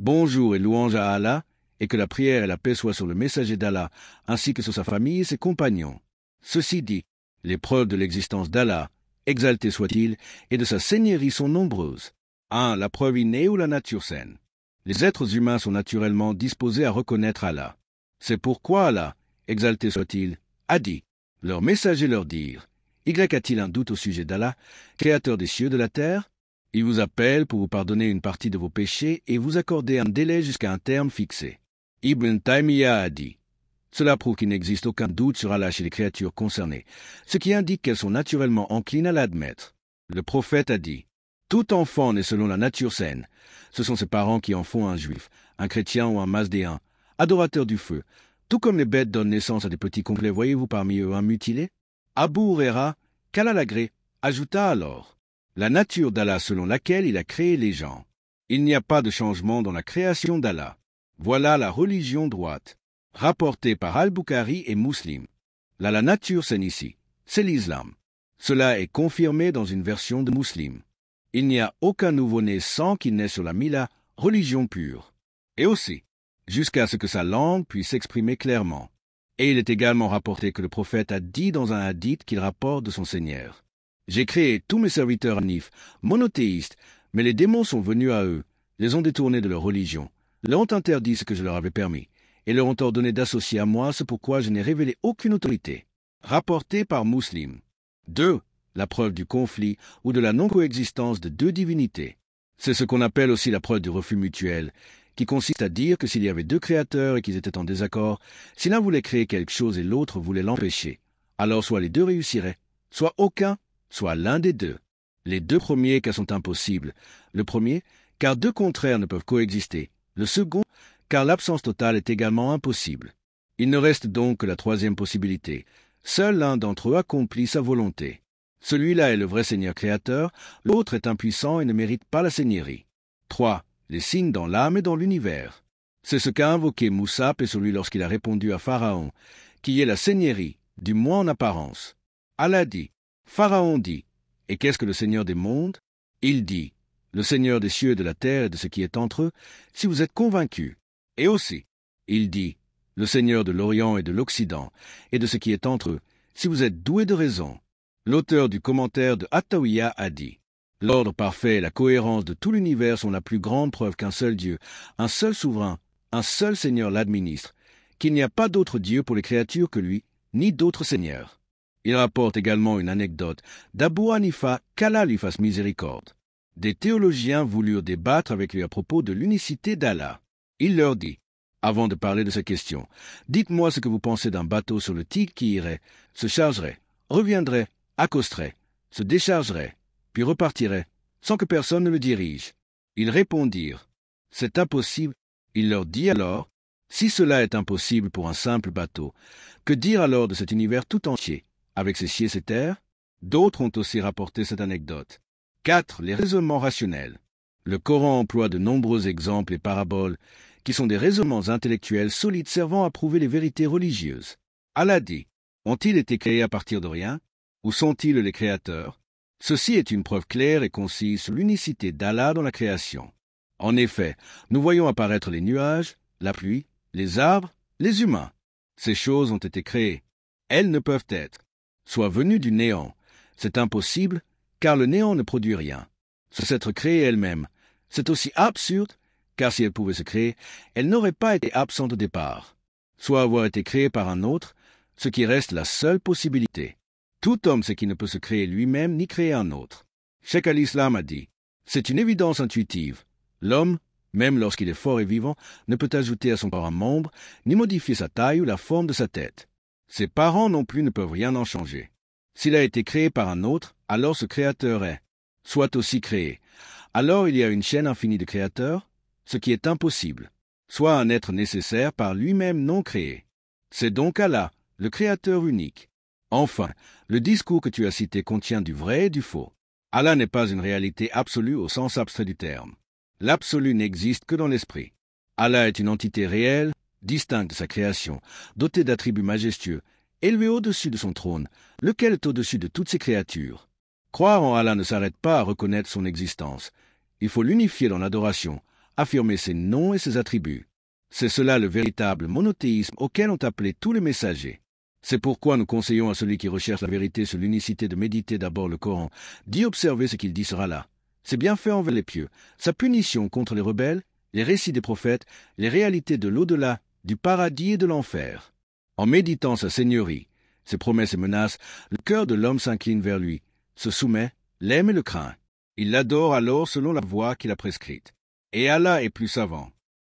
Bonjour et louange à Allah, et que la prière et la paix soient sur le messager d'Allah, ainsi que sur sa famille et ses compagnons. Ceci dit, les preuves de l'existence d'Allah, exalté soit-il, et de sa seigneurie sont nombreuses. 1. La preuve innée ou la nature saine. Les êtres humains sont naturellement disposés à reconnaître Allah. C'est pourquoi Allah, exalté soit-il, a dit, leurs messagers leur dirent, Y a-t-il un doute au sujet d'Allah, créateur des cieux et de la terre? Il vous appelle pour vous pardonner une partie de vos péchés et vous accorder un délai jusqu'à un terme fixé. Ibn Taymiyyah a dit, cela prouve qu'il n'existe aucun doute sur Allah chez les créatures concernées, ce qui indique qu'elles sont naturellement enclines à l'admettre. Le prophète a dit, tout enfant naît selon la nature saine. Ce sont ses parents qui en font un juif, un chrétien ou un masdéen, adorateur du feu, tout comme les bêtes donnent naissance à des petits complets, voyez-vous parmi eux un mutilé? Abu Huraira, qu'Allah l'agrée, ajouta alors, la nature d'Allah selon laquelle il a créé les gens. Il n'y a pas de changement dans la création d'Allah. Voilà la religion droite, rapportée par Al-Bukhari et Muslim. Là, la nature saine ici, c'est l'islam. Cela est confirmé dans une version de Muslim. Il n'y a aucun nouveau-né sans qu'il naisse sur la Mila, religion pure. Et aussi, jusqu'à ce que sa langue puisse s'exprimer clairement. Et il est également rapporté que le prophète a dit dans un hadith qu'il rapporte de son Seigneur. J'ai créé tous mes serviteurs hanifs, monothéistes, mais les démons sont venus à eux, les ont détournés de leur religion, leur ont interdit ce que je leur avais permis, et leur ont ordonné d'associer à moi ce pourquoi je n'ai révélé aucune autorité. Rapporté par Muslim. 2. La preuve du conflit ou de la non-coexistence de deux divinités. C'est ce qu'on appelle aussi la preuve du refus mutuel, qui consiste à dire que s'il y avait deux créateurs et qu'ils étaient en désaccord, si l'un voulait créer quelque chose et l'autre voulait l'empêcher, alors soit les deux réussiraient, soit aucun, soit l'un des deux. Les deux premiers cas sont impossibles. Le premier, car deux contraires ne peuvent coexister. Le second, car l'absence totale est également impossible. Il ne reste donc que la troisième possibilité. Seul l'un d'entre eux accomplit sa volonté. Celui-là est le vrai Seigneur créateur, l'autre est impuissant et ne mérite pas la seigneurie. 3. Les signes dans l'âme et dans l'univers. C'est ce qu'a invoqué Moussa et celui lorsqu'il a répondu à Pharaon, qui est la seigneurie, du moins en apparence. Allah dit, Pharaon dit, et qu'est-ce que le Seigneur des mondes? Il dit, le Seigneur des cieux et de la terre et de ce qui est entre eux, si vous êtes convaincus. Et aussi, il dit, le Seigneur de l'Orient et de l'Occident, et de ce qui est entre eux, si vous êtes doués de raison. L'auteur du commentaire de At-Tawiyya a dit, l'ordre parfait et la cohérence de tout l'univers sont la plus grande preuve qu'un seul Dieu, un seul souverain, un seul Seigneur l'administre, qu'il n'y a pas d'autre Dieu pour les créatures que lui, ni d'autre Seigneur. Il rapporte également une anecdote d'Abu Hanifa qu'Allah lui fasse miséricorde. Des théologiens voulurent débattre avec lui à propos de l'unicité d'Allah. Il leur dit, avant de parler de cette question, dites-moi ce que vous pensez d'un bateau sur le Tigre qui irait, se chargerait, reviendrait, accosterait, se déchargerait, puis repartirait, sans que personne ne le dirige. Ils répondirent, c'est impossible. Il leur dit alors, si cela est impossible pour un simple bateau, que dire alors de cet univers tout entier, avec ses cieux et ses terres? D'autres ont aussi rapporté cette anecdote. 4. Les raisonnements rationnels. Le Coran emploie de nombreux exemples et paraboles qui sont des raisonnements intellectuels solides servant à prouver les vérités religieuses. Allah dit, ont-ils été créés à partir de rien? Ou sont-ils les créateurs? Ceci est une preuve claire et concise sur l'unicité d'Allah dans la création. En effet, nous voyons apparaître les nuages, la pluie, les arbres, les humains. Ces choses ont été créées. Elles ne peuvent être, soit venues du néant. C'est impossible, car le néant ne produit rien. C'est s'être créée elle-même. C'est aussi absurde, car si elle pouvait se créer, elle n'aurait pas été absente au départ. Soit avoir été créée par un autre, ce qui reste la seule possibilité. Tout homme sait qu'il ne peut se créer lui-même ni créer un autre. Cheikh al-Islam a dit, c'est une évidence intuitive. L'homme, même lorsqu'il est fort et vivant, ne peut ajouter à son corps un membre, ni modifier sa taille ou la forme de sa tête. Ses parents non plus ne peuvent rien en changer. S'il a été créé par un autre, alors ce créateur est, soit aussi créé. Alors il y a une chaîne infinie de créateurs, ce qui est impossible, soit un être nécessaire par lui-même non créé. C'est donc Allah, le créateur unique. Enfin, le discours que tu as cité contient du vrai et du faux. Allah n'est pas une réalité absolue au sens abstrait du terme. L'absolu n'existe que dans l'esprit. Allah est une entité réelle, distincte de sa création, dotée d'attributs majestueux, élevé au-dessus de son trône, lequel est au-dessus de toutes ses créatures. Croire en Allah ne s'arrête pas à reconnaître son existence. Il faut l'unifier dans l'adoration, affirmer ses noms et ses attributs. C'est cela le véritable monothéisme auquel ont appelé tous les messagers. C'est pourquoi nous conseillons à celui qui recherche la vérité sur l'unicité de méditer d'abord le Coran, d'y observer ce qu'il dit sera là. C'est bien fait envers les pieux, sa punition contre les rebelles, les récits des prophètes, les réalités de l'au-delà, du paradis et de l'enfer. En méditant sa seigneurie, ses promesses et menaces, le cœur de l'homme s'incline vers lui, se soumet, l'aime et le craint. Il l'adore alors selon la voie qu'il a prescrite. Et Allah est plus savant.